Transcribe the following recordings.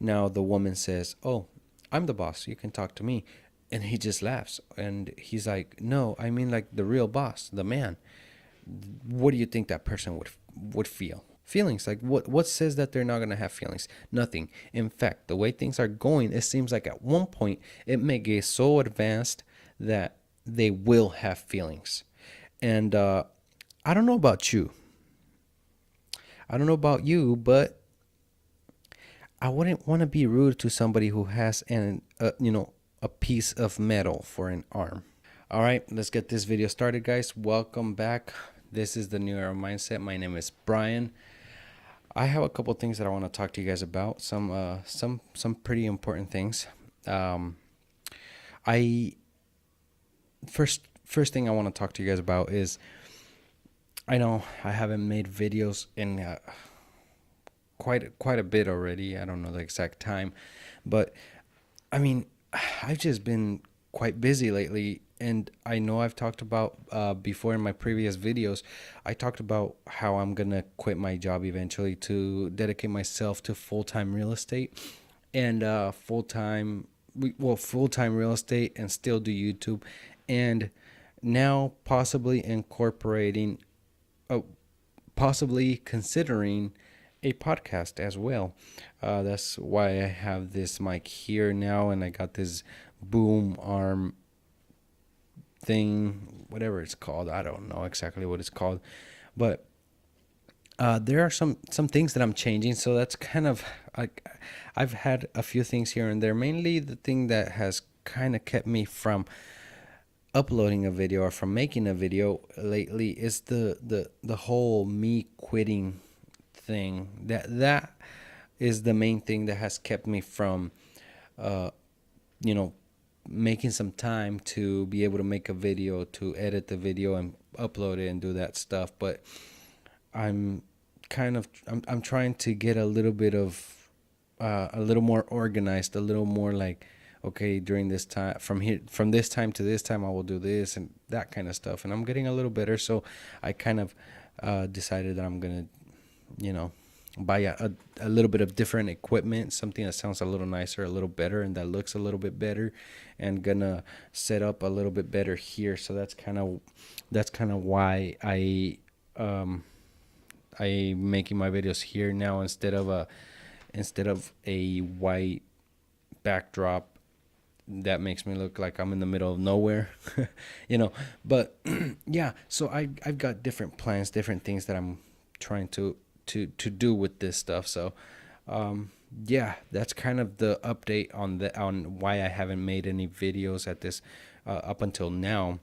Now the woman says, "Oh, I'm the boss. You can talk to me." And he just laughs. And he's like, "No, I mean like the real boss, the man." What do you think that person would feel? Feelings. Like what says that they're not going to have feelings? Nothing. In fact, the way things are going, it seems like at one point it may get so advanced that they will have feelings. And I don't know about you. I don't know about you, but I wouldn't want to be rude to somebody who has a piece of metal for an arm. All right, let's get this video started, guys. Welcome back. This is the New Era Mindset. My name is Brian. I have a couple things that I want to talk to you guys about. Some pretty important things. I first thing I want to talk to you guys about is, I know I haven't made videos in quite a bit already. I don't know the exact time, but I mean, I've just been quite busy lately, and I know I've talked about before in my previous videos. I talked about how I'm gonna quit my job eventually to dedicate myself to full-time real estate and full-time real estate and still do YouTube, and now possibly incorporating, possibly considering a podcast as well. That's why I have this mic here now, and I got this boom arm thing, whatever it's called. I don't know exactly what it's called, but there are some things that I'm changing. So that's kind of like, I've had a few things here and there. Mainly the thing that has kind of kept me from uploading a video or from making a video lately is the whole me quitting thing. That is the main thing that has kept me from making some time to be able to make a video, to edit the video and upload it and do that stuff. But I'm trying to get a little bit of a little more organized, a little more like, okay, during this time, from this time to this time, I will do this and that kind of stuff. And I'm getting a little better, so I kind of decided that I'm gonna, buy a little bit of different equipment, something that sounds a little nicer, a little better, and that looks a little bit better, and gonna set up a little bit better here. So that's kind of why I making my videos here now instead of a white backdrop that makes me look like I'm in the middle of nowhere. But yeah, so I've got different plans, different things that I'm trying to do with this stuff. So yeah, that's kind of the update on why I haven't made any videos at this up until now.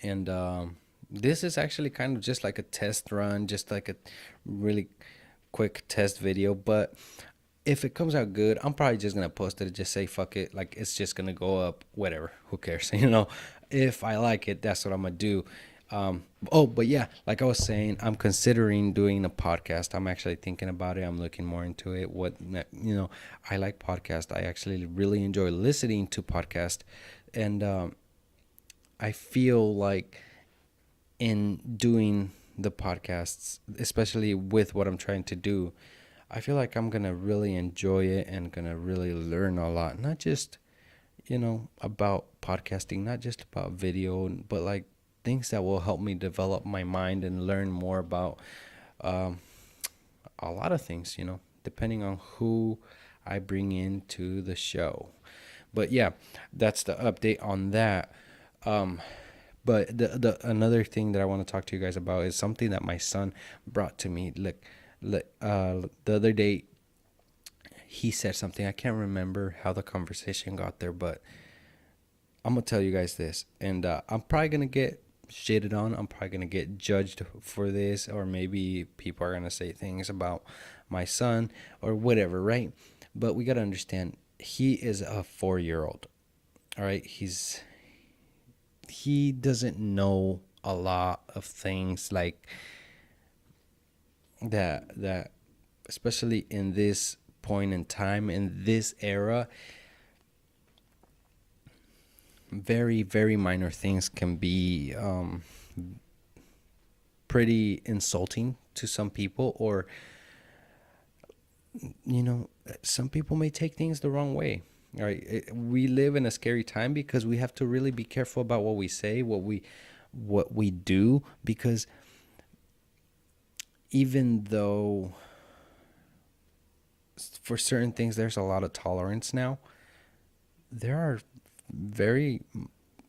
And this is actually kind of just like a test run, just like a really quick test video. But if it comes out good, I'm probably just gonna post it and just say fuck it, like it's just gonna go up, whatever, who cares? If I like it, that's what I'm gonna do. But yeah, like I was saying, I'm considering doing a podcast. I'm actually thinking about it. I'm looking more into it. I like podcasts. I actually really enjoy listening to podcasts, and I feel like in doing the podcasts, especially with what I'm trying to do, I feel like I'm gonna really enjoy it and gonna really learn a lot. Not just, about podcasting, not just about video, but like things that will help me develop my mind and learn more about a lot of things, depending on who I bring into the show. But yeah, that's the update on that. But the another thing that I want to talk to you guys about is something that my son brought to me. The other day, he said something. I can't remember how the conversation got there, but I'm gonna tell you guys this, and I'm probably gonna get shitted on. I'm probably gonna get judged for this, or maybe people are gonna say things about my son or whatever, right? But we gotta understand, he is a 4-year-old. All right, he doesn't know a lot of things like that, especially in this point in time, in this era. Very, very minor things can be pretty insulting to some people, or you know, some people may take things the wrong way. All right, we live in a scary time because we have to really be careful about what we say, what we do, because even though for certain things there's a lot of tolerance now, there are very,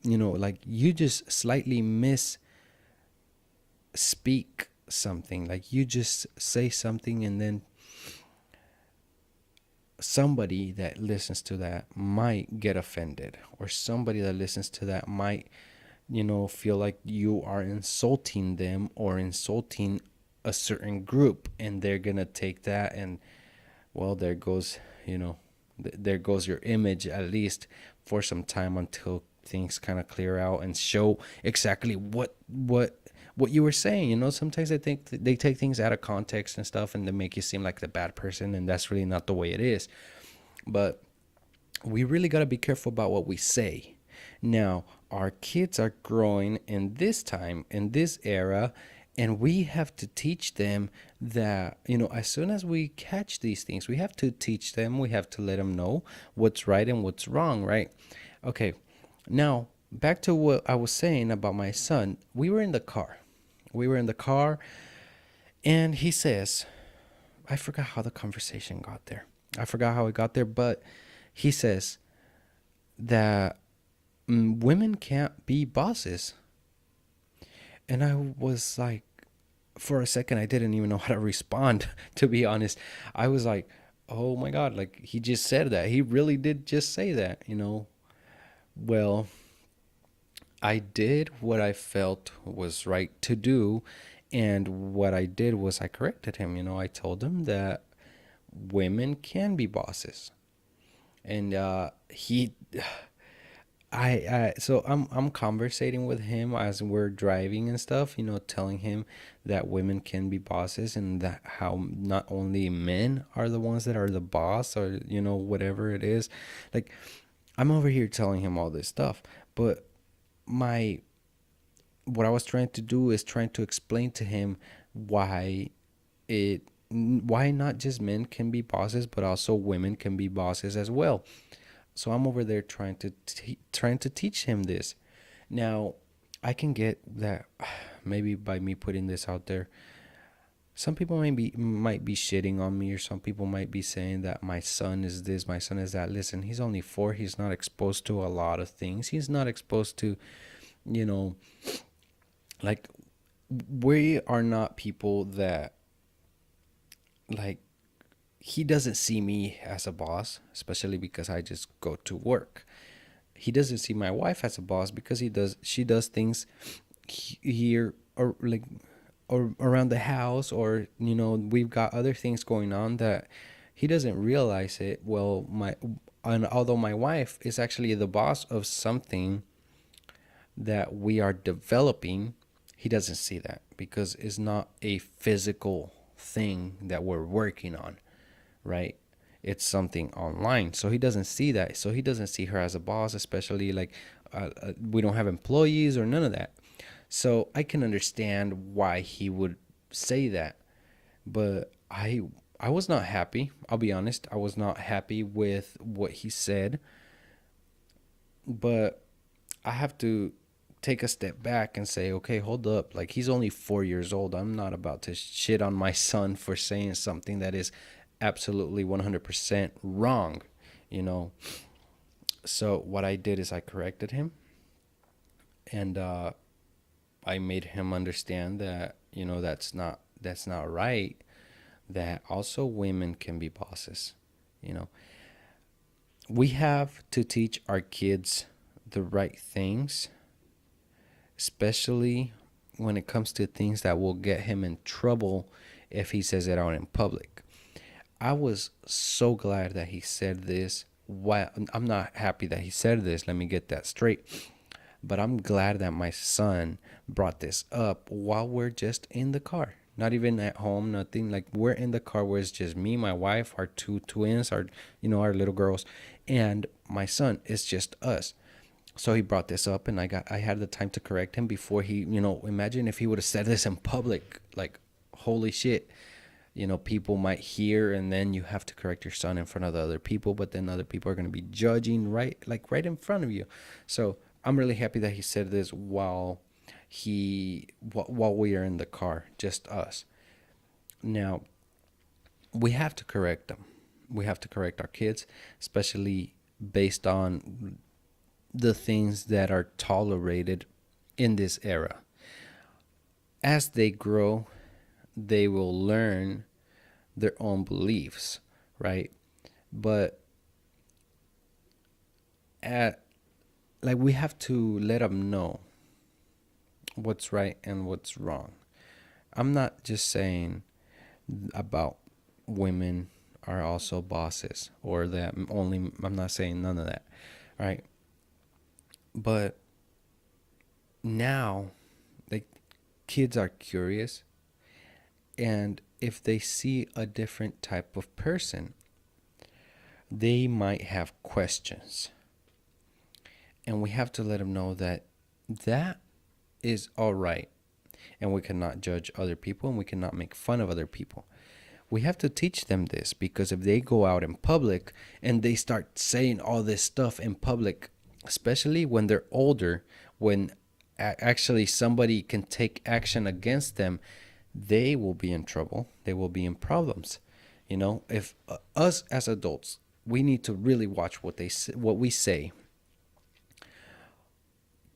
like you just slightly speak something, like you just say something, and then somebody that listens to that might get offended, or somebody that listens to that might, feel like you are insulting them or insulting a certain group, and they're gonna take that, and well, there goes, there goes your image, at least for some time, until things kind of clear out and show exactly what you were saying. Sometimes I think they take things out of context and stuff, and they make you seem like the bad person, and that's really not the way it is. But we really got to be careful about what we say. Now, our kids are growing in this time, in this era, and we have to teach them that, as soon as we catch these things, we have to teach them, we have to let them know what's right and what's wrong, right? Okay, now back to what I was saying about my son. We were in the car. And he says, I forgot how the conversation got there. I forgot how it got there, but he says that women can't be bosses. And I was like, for a second, I didn't even know how to respond, to be honest. I was like, oh my God, like he just said that. He really did just say that. Well, I did what I felt was right to do. And what I did was I corrected him. I told him that women can be bosses. And so I'm conversating with him as we're driving and stuff, telling him that women can be bosses, and that how not only men are the ones that are the boss, or whatever it is. Like, I'm over here telling him all this stuff, but what I was trying to do is trying to explain to him why not just men can be bosses, but also women can be bosses as well. So I'm over there trying to teach him this. Now, I can get that maybe by me putting this out there, some people might be shitting on me, or some people might be saying that my son is this, my son is that. Listen, he's only 4. He's not exposed to a lot of things. He's not exposed to, like, we are not people that, like, he doesn't see me as a boss, especially because I just go to work. He doesn't see my wife as a boss because she does things here, or like, or around the house, or we've got other things going on that he doesn't realize it. Well, and although my wife is actually the boss of something that we are developing, he doesn't see that because it's not a physical thing that we're working on, right? It's something online, so he doesn't see that. So he doesn't see her as a boss, especially like we don't have employees or none of that. So I can understand why he would say that, but I was not happy. I'll be honest, I was not happy with what he said. But I have to take a step back and say, okay, hold up. Like, he's only 4 years old. I'm not about to shit on my son for saying something that is absolutely 100% wrong, So what I did is I corrected him, and I made him understand that, that's not right, that also women can be bosses. We have to teach our kids the right things, especially when it comes to things that will get him in trouble if he says it out in public. I was so glad that he said this. Why I'm not happy that he said this, let me get that straight. But I'm glad that my son brought this up while we're just in the car. Not even at home, nothing. Like, we're in the car where it's just me, my wife, our 2 twins, our little girls, and my son. It's just us. So he brought this up, and I had the time to correct him before he, imagine if he would have said this in public. Like, holy shit. people might hear, and then you have to correct your son in front of the other people, but then other people are going to be judging right in front of you. So I'm really happy that he said this while we are in the car, just us. Now, we have to correct them. We have to correct our kids, especially based on the things that are tolerated in this era. As they grow, they will learn their own beliefs, right? But we have to let them know what's right and what's wrong. I'm not just saying about women are also bosses, or that only. I'm not saying none of that, right? But now, like, kids are curious, and if they see a different type of person, they might have questions. And we have to let them know that is all right. And we cannot judge other people, and we cannot make fun of other people. We have to teach them this, because if they go out in public and they start saying all this stuff in public, especially when they're older, when actually somebody can take action against them, they will be in trouble. They will be in problems. If us as adults, we need to really watch what we say.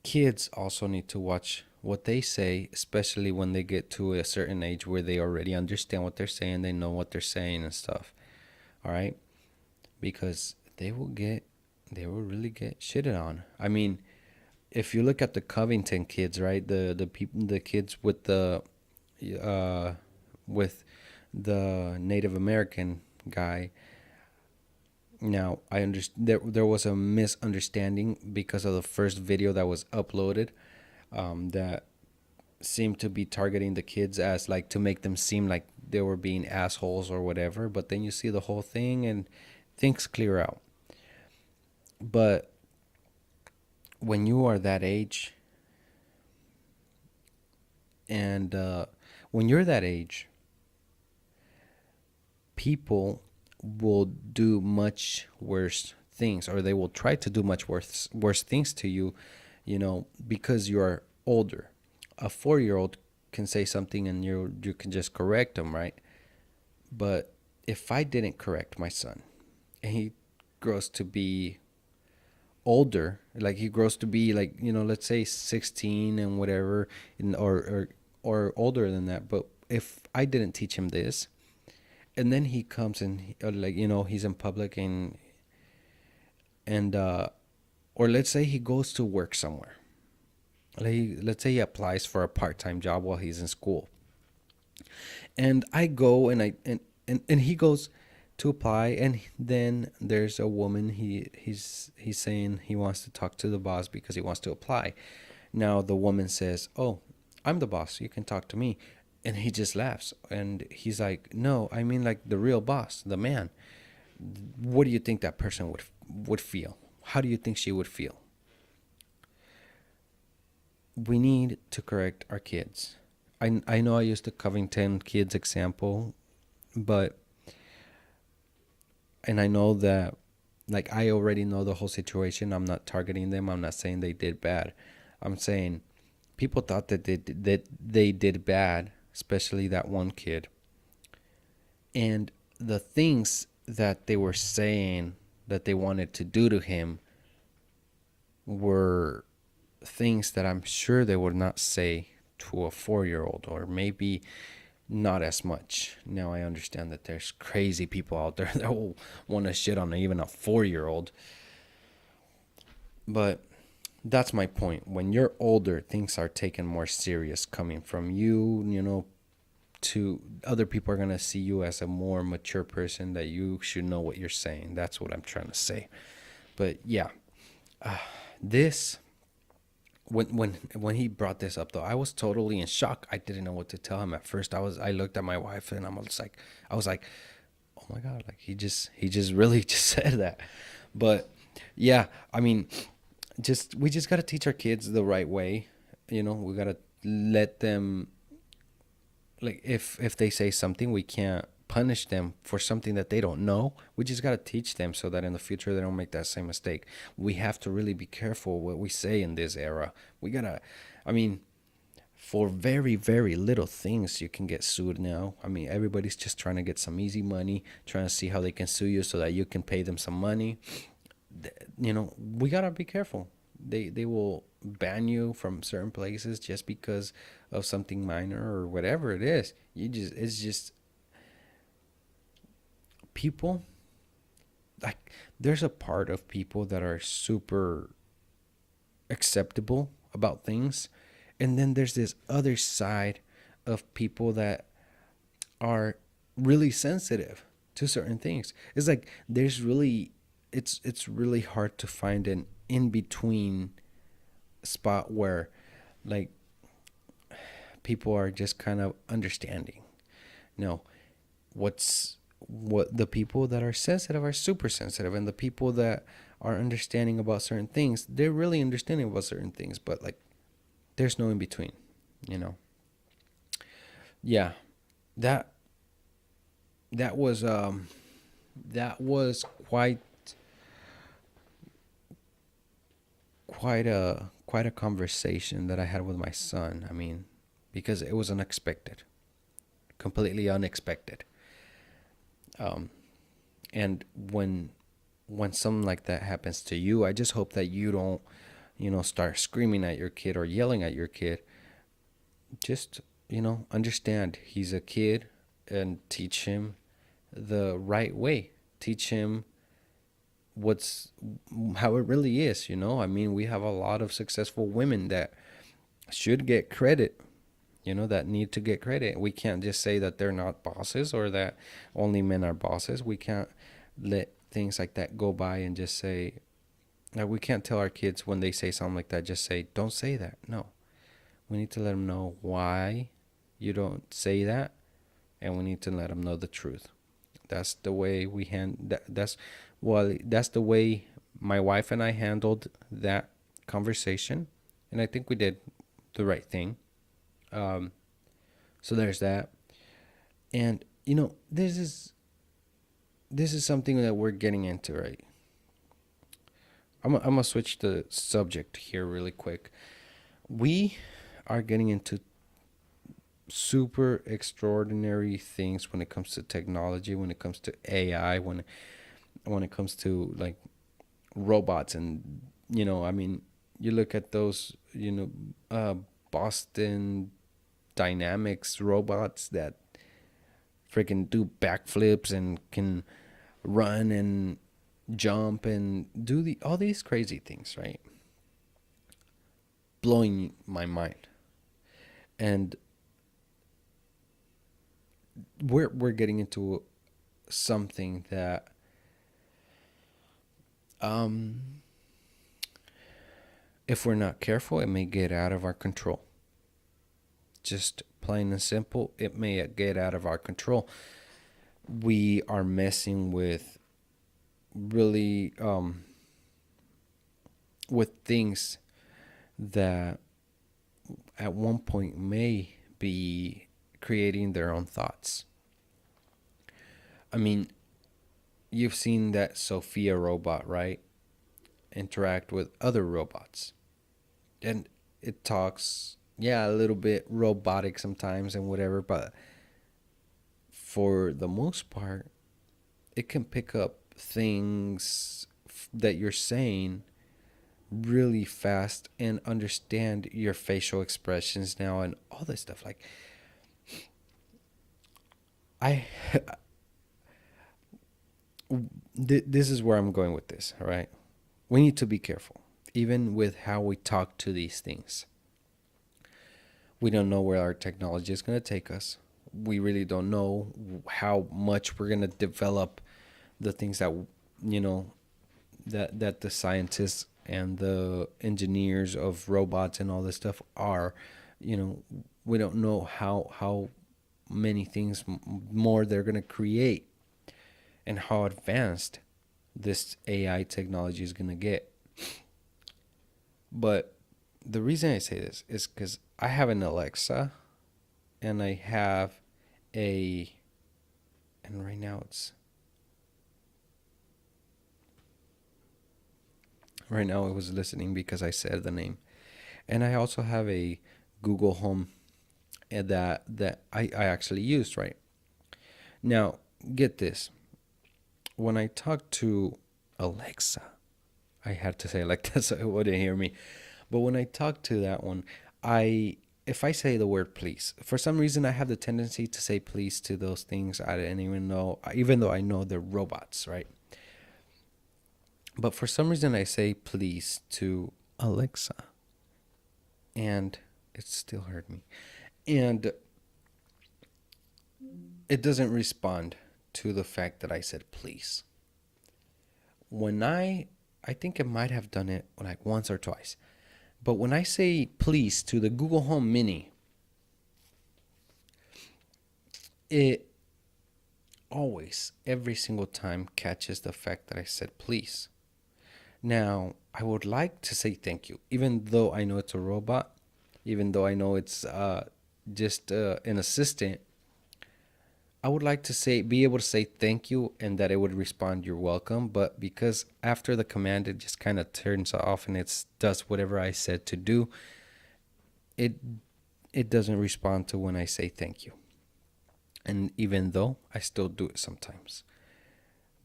Kids also need to watch what they say, especially when they get to a certain age where they already understand what they're saying, they know what they're saying and stuff. All right? Because they will really get shitted on. I mean, if you look at the Covington Kids, right? The kids with the Native American guy. Now, I understand there was a misunderstanding because of the first video that was uploaded, that seemed to be targeting the kids as like to make them seem like they were being assholes or whatever. But then you see the whole thing and things clear out. But when you are that age, and when you're that age, people will do much worse things, or they will try to do much worse things to you, because you're older. A 4-year-old can say something and you can just correct them, right? But if I didn't correct my son, and he grows to be older, like he grows to be like, let's say 16 and whatever, or older than that, but if I didn't teach him this, and then he comes and he's in public and or let's say he goes to work somewhere. Let's say he applies for a part-time job while he's in school. And I go and he goes to apply, and then there's a woman, he's saying he wants to talk to the boss because he wants to apply. Now the woman says, "Oh, I'm the boss, you can talk to me." And he just laughs, and he's like, "No, I mean like the real boss, the man." What do you think that person would feel? How do you think she would feel? We need to correct our kids. I know I used the Covington Kids example, and I know that, like, I already know the whole situation. I'm not targeting them. I'm not saying they did bad. I'm saying people thought that they did bad, especially that one kid. And the things that they were saying that they wanted to do to him were things that I'm sure they would not say to a 4-year-old, or maybe not as much. Now I understand that there's crazy people out there that will want to shit on even a 4-year-old. But that's my point. When you're older, things are taken more serious coming from you, to other people are going to see you as a more mature person, that you should know what you're saying. That's what I'm trying to say. But yeah, when he brought this up, though, I was totally in shock. I didn't know what to tell him at first. I looked at my wife, and I was like, oh my God, like he just really just said that. But yeah, I mean, we just got to teach our kids the right way. We got to let them, like, if they say something, we can't punish them for something that they don't know. We just got to teach them so that in the future they don't make that same mistake. We have to really be careful what we say in this era. We got to, I mean, for very, very little things, you can get sued now. I mean, everybody's just trying to get some easy money, trying to see how they can sue you so that you can pay them some money. We got to be careful. They will ban you from certain places just because of something minor or whatever it is. It's just people, like, there's a part of people that are super acceptable about things, and then there's this other side of people that are really sensitive to certain things. It's like there's really it's really hard to find an in between spot where, like, people are just kind of understanding. No, what the people that are sensitive are super sensitive, and the people that are understanding about certain things, they're really understanding about certain things, but, like, there's no in between, you know. Yeah, that that was quite quite a conversation that I had with my son. I mean, because it was unexpected, completely unexpected. Um, and when something like that happens to you, I just hope that you don't, start screaming at your kid or yelling at your kid. Just, understand he's a kid, and teach him the right way. Teach him what's how it really is. I mean, we have a lot of successful women that should get credit, that need to get credit. We can't just say that they're not bosses or that only men are bosses. We can't let things like that go by and just say, like, we can't tell our kids when they say something like that, just say, don't say that. No, we need to let them know why you don't say that, and we need to let them know the truth. That's the way we that's the way my wife and I handled that conversation, and I think we did the right thing. So there's that. And this is something that we're getting into, right? I'm gonna switch the subject here really quick. We are getting into super extraordinary things when it comes to technology, when it comes to AI, when it comes to, like, robots. And I mean, you look at those, Boston Dynamics robots that freaking do backflips and can run and jump and do all these crazy things, right? Blowing my mind. And we're getting into something that if we're not careful, it may get out of our control. Just plain and simple, it may get out of our control. We are messing with really with things that at one point may be creating their own thoughts. I mean, you've seen that Sophia robot, right? Interact with other robots. And it talks, yeah, a little bit robotic sometimes and whatever, but for the most part, it can pick up things that you're saying really fast and understand your facial expressions now and all this stuff. Like, this is where I'm going with this, all right? We need to be careful, even with how we talk to these things. We don't know where our technology is going to take us. We really don't know how much we're going to develop the things that, that the scientists and the engineers of robots and all this stuff are. We don't know how many things more they're going to create and how advanced this AI technology is going to get. But the reason I say this is because I have an Alexa and I have a And right now it was listening because I said the name. And I also have a Google Home that I actually used, right? Now, get this. When I talk to Alexa, I had to say it like that so it wouldn't hear me. But when I talk to that one, I if I say the word please, for some reason I have the tendency to say please to those things I didn't even though I know they're robots, right? But for some reason I say please to Alexa, and it still hurt me. And it doesn't respond to the fact that I said please. When I think I might have done it like once or twice. But when I say please to the Google Home Mini, it always, every single time, catches the fact that I said please. Now, I would like to say thank you, even though I know it's a robot, even though I know it's just an assistant. I would like to be able to say thank you and that it would respond, you're welcome. But because after the command, it just kind of turns off and it does whatever I said to do, it doesn't respond to when I say thank you. And even though I still do it sometimes.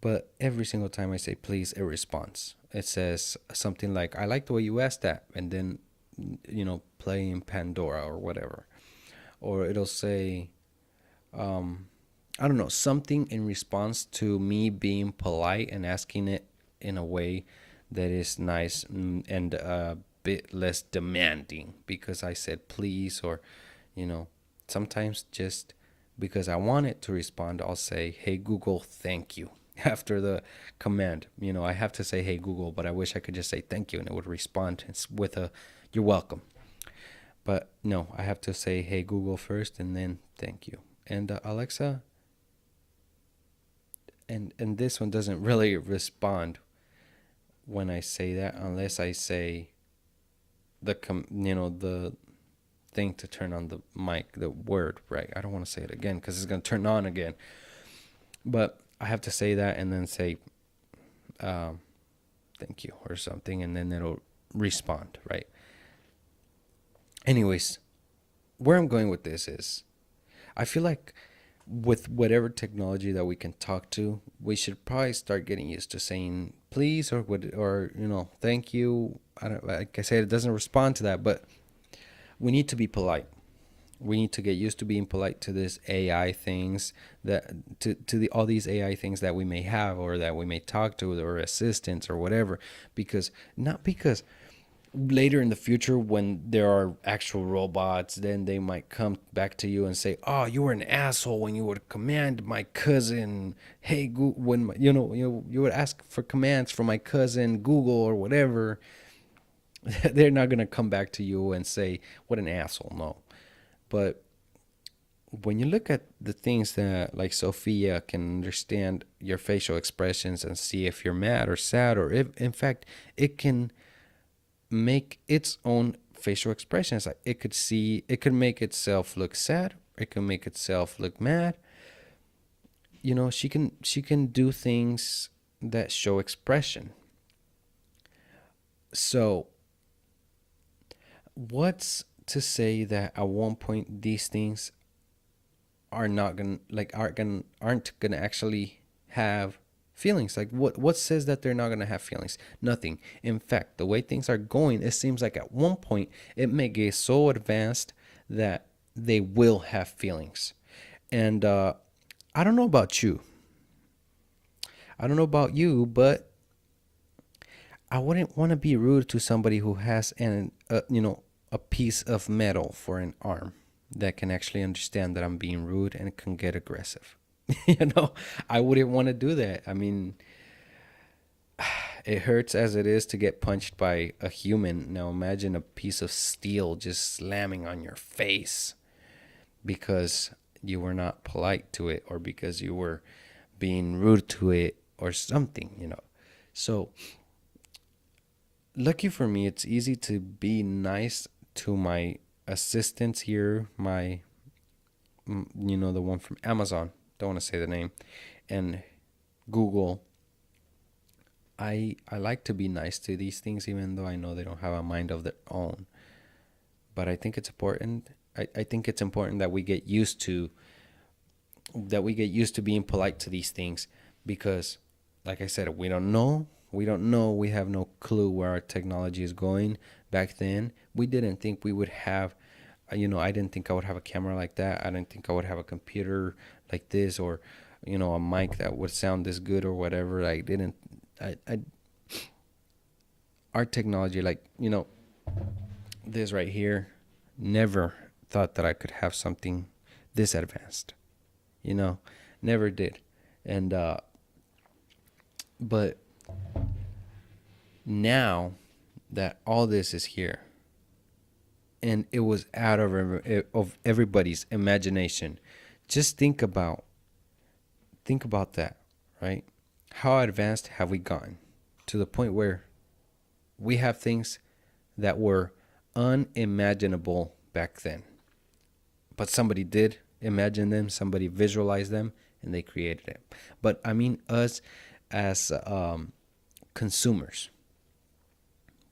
But every single time I say please, it responds. It says something like, I like the way you asked that. And then, playing Pandora or whatever. Or it'll say, I don't know, something in response to me being polite and asking it in a way that is nice and a bit less demanding because I said please, or, sometimes just because I want it to respond, I'll say, hey, Google, thank you. After the command, I have to say, hey, Google, but I wish I could just say thank you and it would respond with a, you're welcome. But no, I have to say, hey, Google first and then thank you. And Alexa, and this one doesn't really respond when I say that unless I say the thing to turn on the mic, the word, right? I don't want to say it again because it's going to turn on again. But I have to say that and then say thank you or something, and then it'll respond, right? Anyways, where I'm going with this is I feel like with whatever technology that we can talk to, we should probably start getting used to saying please or thank you. Like I said, it doesn't respond to that, but we need to be polite. We need to get used to being polite to this AI things all these AI things that we may have or that we may talk to, or assistants or whatever, because later in the future when there are actual robots, then they might come back to you and say, oh, you were an asshole when you would command my cousin, hey Google, when you would ask for commands from my cousin Google or whatever. They're not going to come back to you and say what an asshole. No. But when you look at the things that, like, Sophia can understand your facial expressions and see if you're mad or sad, or if in fact it can make its own facial expressions. Like it could make itself look sad, it can make itself look mad. She can do things that show expression. So what's to say that at one point these things aren't gonna actually have feelings? Like what says that they're not gonna have feelings? Nothing. In fact, the way things are going, it seems like at one point it may get so advanced that they will have feelings. And I don't know about you, but I wouldn't want to be rude to somebody who has a piece of metal for an arm that can actually understand that I'm being rude and can get aggressive. I wouldn't want to do that. I mean, it hurts as it is to get punched by a human. Now imagine a piece of steel just slamming on your face because you were not polite to it, or because you were being rude to it or something. So lucky for me, it's easy to be nice to my assistants here, the one from Amazon, don't want to say the name, and Google. I like to be nice to these things, even though I know they don't have a mind of their own. But I think it's important. I think it's important that we get used to being polite to these things, because, like I said, we don't know. We don't know. We have no clue where our technology is going. Back then, we didn't think we would have. I didn't think I would have a camera like that. I didn't think I would have a computer like this, or a mic that would sound this good or whatever. I didn't. I Our technology, like, this right here, never thought that I could have something this advanced. Never did. And but now that all this is here, and it was out of everybody's imagination, just think about that, right? How advanced have we gotten to the point where we have things that were unimaginable back then, but somebody did imagine them, somebody visualized them, and they created it. But I mean, us as consumers,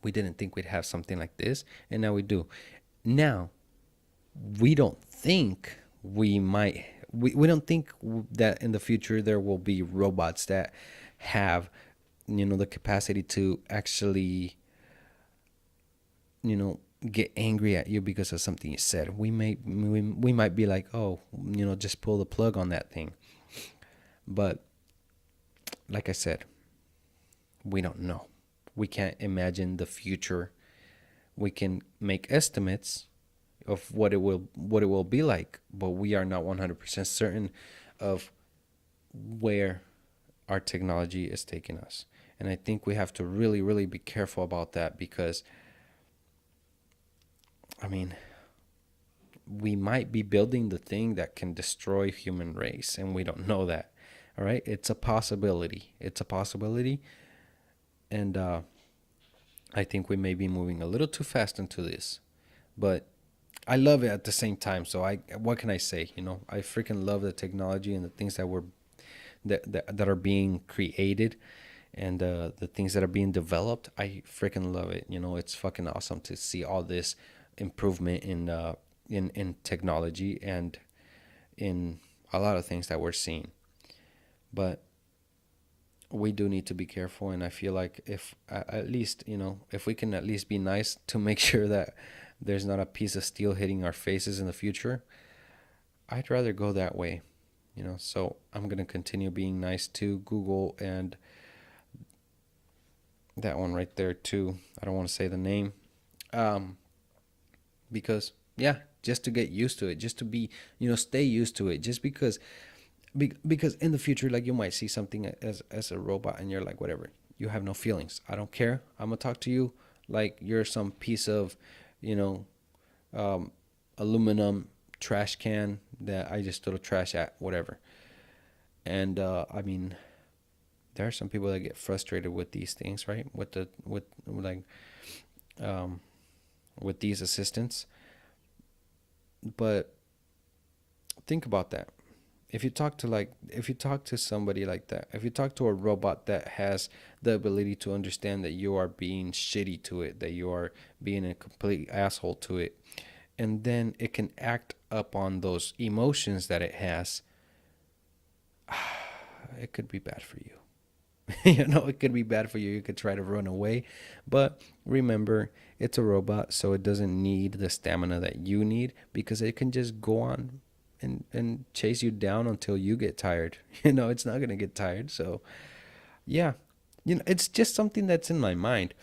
we didn't think we'd have something like this, and now we do. Now, we don't think we might. We don't think that in the future there will be robots that have, the capacity to actually, get angry at you because of something you said. We might be like, oh, just pull the plug on that thing. But like I said, we don't know. We can't imagine the future. We can make estimates of what it will be like, but we are not 100% certain of where our technology is taking us. And I think we have to really, really be careful about that, because I mean, we might be building the thing that can destroy human race, and we don't know that. All right, it's a possibility. And I think we may be moving a little too fast into this, but I love it at the same time. So what can I say? I freaking love the technology and the things that are being created, and the things that are being developed. I freaking love it. It's fucking awesome to see all this improvement in technology and in a lot of things that we're seeing. But we do need to be careful, and I feel like if at least, if we can at least be nice to make sure that there's not a piece of steel hitting our faces in the future, I'd rather go that way. So I'm going to continue being nice to Google and that one right there too. I don't want to say the name. Because just to get used to it, just to be, stay used to it, just because in the future, like, you might see something as a robot and you're like, whatever, you have no feelings. I don't care. I'm going to talk to you like you're some piece of, aluminum trash can that I just throw trash at, whatever. And I mean, there are some people that get frustrated with these things, right? With these assistants. But think about that. If you talk to somebody like that, if you talk to a robot that has the ability to understand that you are being shitty to it, that you are being a complete asshole to it, and then it can act upon those emotions that it has, it could be bad for you. It could be bad for you. You could try to run away. But remember, it's a robot, so it doesn't need the stamina that you need, because it can just go on and chase you down until you get tired. It's not going to get tired. So, yeah, it's just something that's in my mind,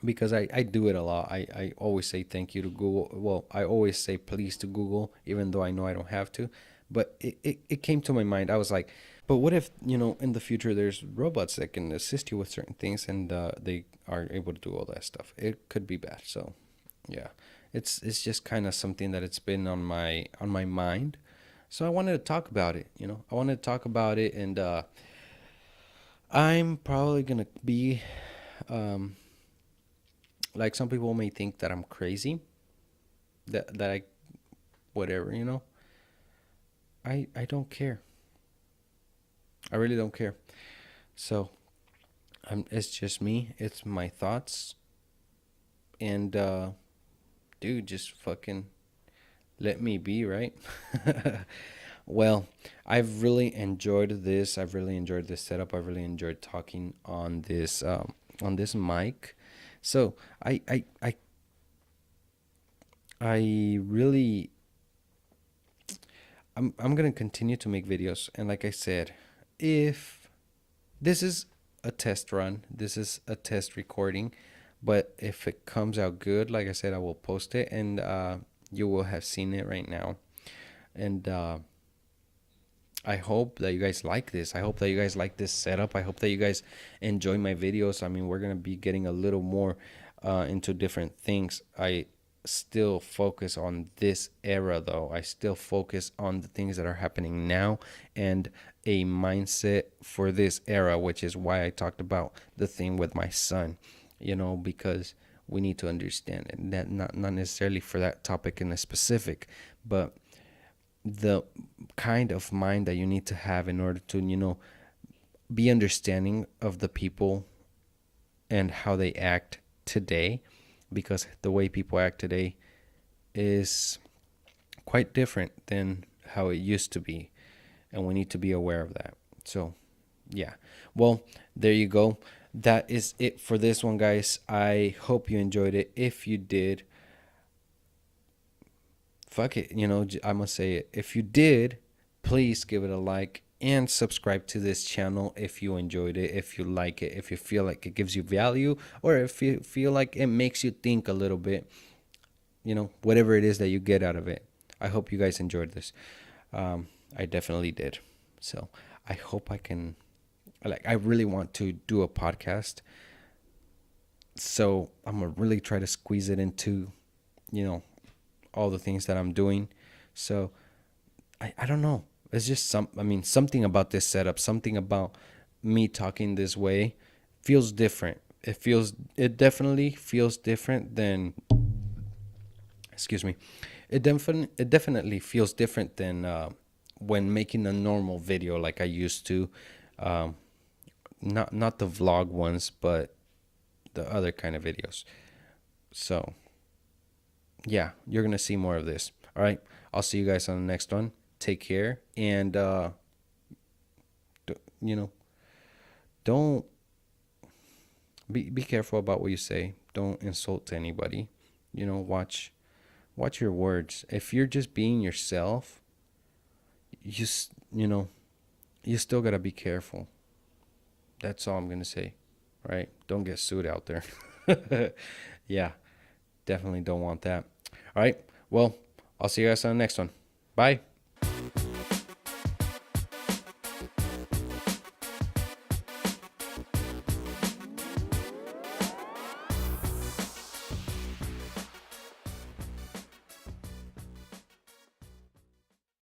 because I do it a lot. I always say thank you to Google. Well, I always say please to Google, even though I know I don't have to. But it came to my mind. I was like, but what if, in the future there's robots that can assist you with certain things, and they are able to do all that stuff? It could be bad. So, yeah, it's just kind of something that it's been on my mind. So I wanted to talk about it. I wanted to talk about it, and I'm probably gonna be, like, some people may think that I'm crazy, that I, whatever, I don't care. I really don't care. So it's just me. It's my thoughts. And dude, just fucking let me be, right? Well, I've really enjoyed this. I've really enjoyed this setup. I've really enjoyed talking on this mic. So I really I'm gonna continue to make videos. And like I said, if this is a test run, this is a test recording, but if it comes out good, like I said, I will post it, and you will have seen it right now. And I hope that you guys like this. I hope that you guys like this setup. I hope that you guys enjoy my videos. I mean, we're going to be getting a little more into different things. I still focus on this era, though. I still focus on the things that are happening now and a mindset for this era, which is why I talked about the thing with my son, because we need to understand it. That not necessarily for that topic in a specific, but the kind of mind that you need to have in order to be understanding of the people and how they act today, because the way people act today is quite different than how it used to be, and we need to be aware of that. So yeah, well, there you go. That is it for this one, guys. I hope you enjoyed it. If you did, fuck it, I must say it. If you did, please give it a like and subscribe to this channel if you enjoyed it, if you like it, if you feel like it gives you value, or if you feel like it makes you think a little bit, whatever it is that you get out of it. I hope you guys enjoyed this. I definitely did. So I hope I really want to do a podcast. So I'm going to really try to squeeze it into, all the things that I'm doing. So I don't know. It's just something about this setup, something about me talking this way feels different. It definitely feels different than, excuse me. It definitely feels different than when making a normal video like I used to. Not the vlog ones, but the other kind of videos. So yeah, you're going to see more of this. All right. I'll see you guys on the next one. Take care. And, don't be careful about what you say. Don't insult anybody. Watch your words. If you're just being yourself, you still got to be careful. That's all I'm going to say. Right? Don't get sued out there. Yeah, definitely don't want that. All right. Well, I'll see you guys on the next one. Bye.